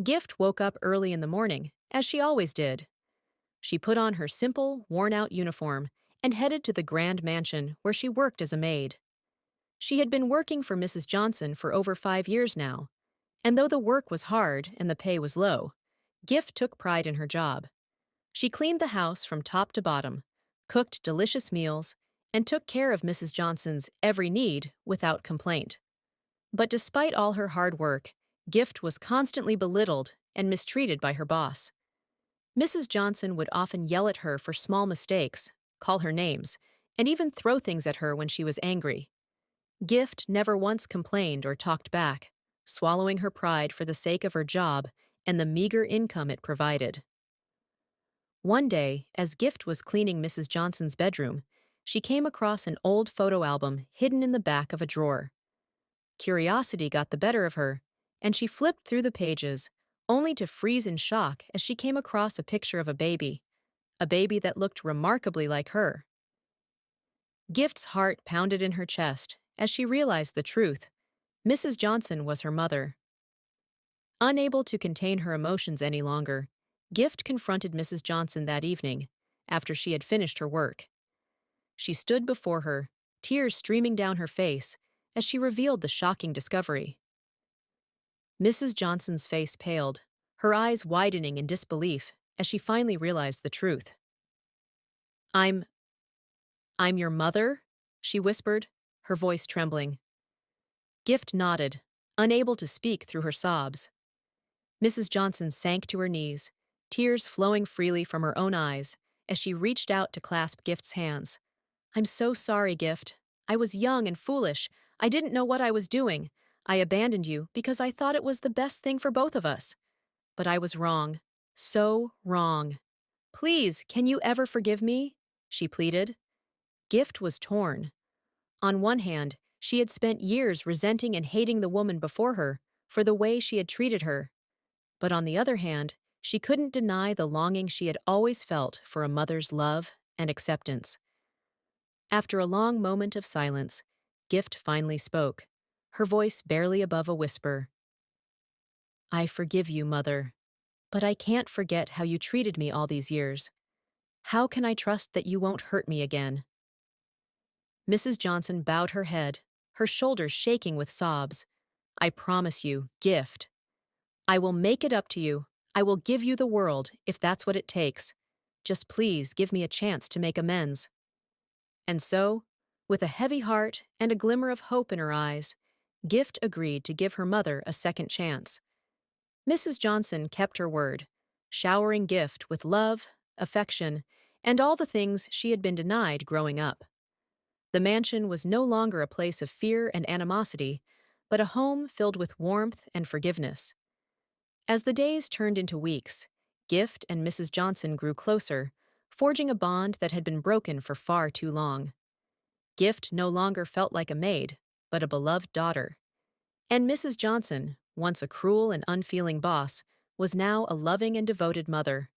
Gift woke up early in the morning, as she always did. She put on her simple, worn-out uniform and headed to the grand mansion where she worked as a maid. She had been working for Mrs. Johnson for over 5 years now, and though the work was hard and the pay was low, Gift took pride in her job. She cleaned the house from top to bottom, cooked delicious meals, and took care of Mrs. Johnson's every need without complaint. But despite all her hard work, Gift was constantly belittled and mistreated by her boss. Mrs. Johnson would often yell at her for small mistakes, call her names, and even throw things at her when she was angry. Gift never once complained or talked back, swallowing her pride for the sake of her job and the meager income it provided. One day, as Gift was cleaning Mrs. Johnson's bedroom, she came across an old photo album hidden in the back of a drawer. Curiosity got the better of her, and she flipped through the pages, only to freeze in shock as she came across a picture of a baby that looked remarkably like her. Gift's heart pounded in her chest as she realized the truth. Mrs. Johnson was her mother. Unable to contain her emotions any longer, Gift confronted Mrs. Johnson that evening, after she had finished her work. She stood before her, tears streaming down her face, as she revealed the shocking discovery. Mrs. Johnson's face paled, her eyes widening in disbelief as she finally realized the truth. I'm your mother? She whispered, her voice trembling. Gift nodded, unable to speak through her sobs. Mrs. Johnson sank to her knees, tears flowing freely from her own eyes as she reached out to clasp Gift's hands. I'm so sorry, Gift. I was young and foolish. I didn't know what I was doing. I abandoned you because I thought it was the best thing for both of us. But I was wrong. So wrong. Please, can you ever forgive me? She pleaded. Gift was torn. On one hand, she had spent years resenting and hating the woman before her for the way she had treated her. But on the other hand, she couldn't deny the longing she had always felt for a mother's love and acceptance. After a long moment of silence, Gift finally spoke, her voice barely above a whisper. I forgive you, Mother, but I can't forget how you treated me all these years. How can I trust that you won't hurt me again? Mrs. Johnson bowed her head, her shoulders shaking with sobs. I promise you, Gift. I will make it up to you. I will give you the world, if that's what it takes. Just please give me a chance to make amends. And so, with a heavy heart and a glimmer of hope in her eyes, Gift agreed to give her mother a second chance. Mrs. Johnson kept her word, showering Gift with love, affection, and all the things she had been denied growing up. The mansion was no longer a place of fear and animosity, but a home filled with warmth and forgiveness. As the days turned into weeks, Gift and Mrs. Johnson grew closer, forging a bond that had been broken for far too long. Gift no longer felt like a maid, but a beloved daughter. And Mrs. Johnson, once a cruel and unfeeling boss, was now a loving and devoted mother.